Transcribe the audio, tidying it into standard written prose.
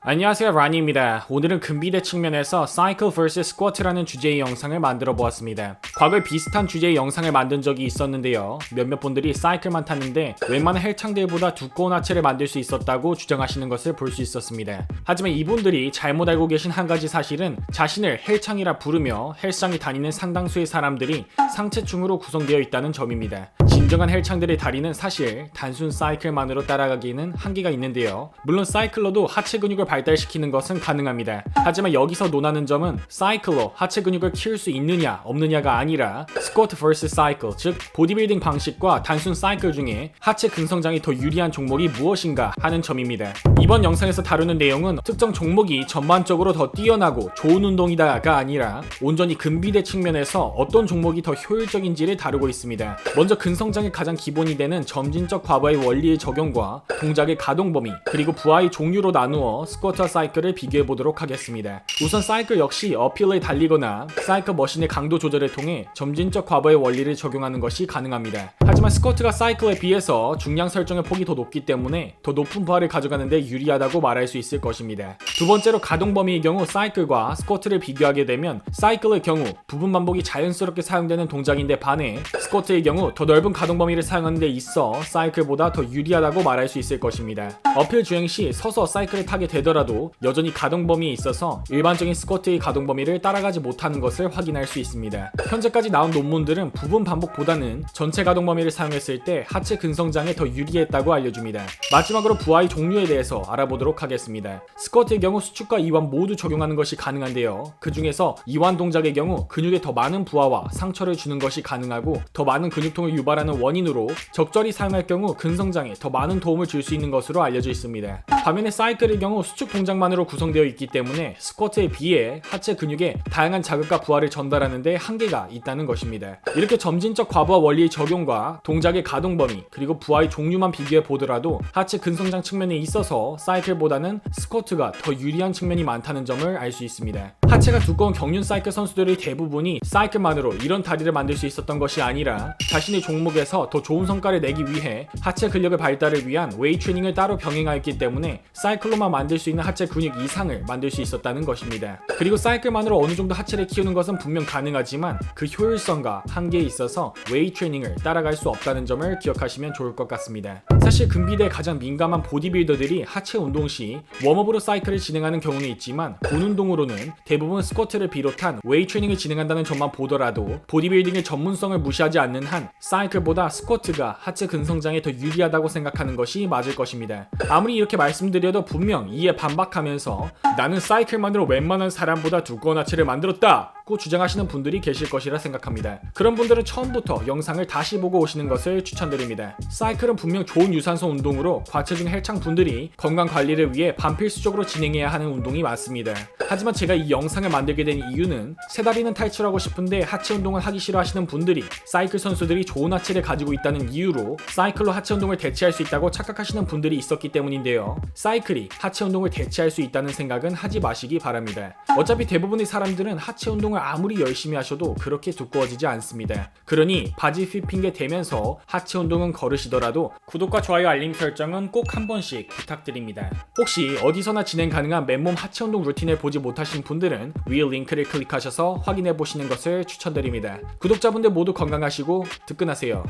안녕하세요, 라니입니다. 오늘은 근비대 측면에서 Cycle vs Squat라는 주제의 영상을 만들어 보았습니다. 과거에 비슷한 주제의 영상을 만든 적이 있었는데요. 몇몇 분들이 사이클만 탔는데 웬만한 헬창들보다 두꺼운 하체를 만들 수 있었다고 주장하시는 것을 볼 수 있었습니다. 하지만 이분들이 잘못 알고 계신 한 가지 사실은 자신을 헬창이라 부르며 헬스장에 다니는 상당수의 사람들이 상체충으로 구성되어 있다는 점입니다. 진정한 헬창들의 다리는 사실 단순 사이클만으로 따라가기에는 한계가 있는데요. 물론 사이클로도 하체 근육을 발달시키는 것은 가능합니다. 하지만 여기서 논하는 점은 사이클로 하체 근육을 키울 수 있느냐 없느냐가 아니라 스쿼트 vs 사이클, 즉 보디빌딩 방식과 단순 사이클 중에 하체 근성장이 더 유리한 종목이 무엇인가 하는 점입니다. 이번 영상에서 다루는 내용은 특정 종목이 전반적으로 더 뛰어나고 좋은 운동이다가 아니라 온전히 근비대 측면에서 어떤 종목이 더 효율적인지를 다루고 있습니다. 먼저 근성장의 가장 기본이 되는 점진적 과부하의 원리의 적용과 동작의 가동 범위, 그리고 부하의 종류로 나누어 스쿼트와 사이클을 비교해 보도록 하겠습니다. 우선 사이클 역시 어필러에 달리거나 사이클 머신의 강도 조절을 통해 점진적 과부하의 원리를 적용하는 것이 가능합니다. 하지만 스쿼트가 사이클에 비해서 중량 설정의 폭이 더 높기 때문에 더 높은 부하를 가져가는 데 유리하다고 말할 수 있을 것입니다. 두 번째로 가동 범위의 경우 사이클과 스쿼트를 비교하게 되면 사이클의 경우 부분 반복이 자연스럽게 사용되는 동작인데 반해 스쿼트의 경우 더 넓은 가동 범위를 사용하는 데 있어 사이클보다 더 유리하다고 말할 수 있을 것입니다. 어필 주행 시 서서 사이클을 타게 되더라도 여전히 가동 범위에 있어서 일반적인 스쿼트의 가동 범위를 따라가지 못하는 것을 확인할 수 있습니다. 현재까지 나온 논문들은 부분 반복보다는 전체 가동 범위를 사용했을 때 하체 근성장에 더 유리했다고 알려줍니다. 마지막으로 부하의 종류에 대해서 알아보도록 하겠습니다. 스쿼트의 경우 수축과 이완 모두 적용하는 것이 가능한데요. 그 중에서 이완 동작의 경우 근육에 더 많은 부하와 상처를 주는 것이 가능하고 더 많은 근육통을 유발하는 원인으로 적절히 사용할 경우 근성장에 더 많은 도움을 줄 수 있는 것으로 알려져 있습니다. 반면에 사이클의 경우 수축 동작만으로 구성되어 있기 때문에 스쿼트에 비해 하체 근육에 다양한 자극과 부하를 전달하는 데 한계가 있다는 것입니다. 이렇게 점진적 과부하 원리의 적용과 동작의 가동 범위, 그리고 부하의 종류만 비교해 보더라도 하체 근성장 측면에 있어서 사이클보다는 스쿼트가 더 유리한 측면이 많다는 점을 알 수 있습니다. 하체가 두꺼운 경륜 사이클 선수들의 대부분이 사이클만으로 이런 다리를 만들 수 있었던 것이 아니라 자신의 종목에서 더 좋은 성과를 내기 위해 하체 근력의 발달을 위한 웨이트 트레이닝을 따로 병행하였기 때문에 사이클로만 만들 수 있는 하체 근육 이상을 만들 수 있었다는 것입니다. 그리고 사이클만으로 어느 정도 하체를 키우는 것은 분명 가능하지만 그 효율성과 한계에 있어서 웨이트 트레이닝을 따라갈 수 없다는 점을 기억하시면 좋을 것 같습니다. 사실 근비대에 가장 민감한 보디빌더들이 하체 운동 시 웜업으로 사이클을 진행하는 경우는 있지만 본 운동으로는 대부분 스쿼트를 비롯한 웨이트 트레이닝을 진행한다는 점만 보더라도 보디빌딩의 전문성을 무시하지 않는 한 사이클보다 스쿼트가 하체 근성장에 더 유리하다고 생각하는 것이 맞을 것입니다. 아무리 이렇게 말씀드려도 분명 이에 반박하면서 나는 사이클만으로 웬만한 사람보다 두꺼운 하체를 만들었다 고 주장하시는 분들이 계실 것이라 생각합니다. 그런 분들은 처음부터 영상을 다시 보고 오시는 것을 추천드립니다. 사이클은 분명 좋은 유산소 운동으로 과체중 헬창 분들이 건강 관리를 위해 반필수적으로 진행해야 하는 운동이 맞습니다. 하지만 제가 이 영상을 만들게 된 이유는 세 다리는 탈출하고 싶은데 하체 운동을 하기 싫어하시는 분들이 사이클 선수들이 좋은 하체를 가지고 있다는 이유로 사이클로 하체 운동을 대체할 수 있다고 착각하시는 분들이 있었기 때문인데요. 사이클이 하체 운동을 대체할 수 있다는 생각은 하지 마시기 바랍니다. 어차피 대부분의 사람들은 하체 운동을 아무리 열심히 하셔도 그렇게 두꺼워지지 않습니다. 그러니 바지 핏 핑계 대면서 하체 운동은 거르시더라도 구독과 좋아요 알림 설정은 꼭 한 번씩 부탁드립니다. 혹시 어디서나 진행 가능한 맨몸 하체 운동 루틴을 보지 못하신 분들은 위에 링크를 클릭하셔서 확인해 보시는 것을 추천드립니다. 구독자분들 모두 건강하시고 득근하세요.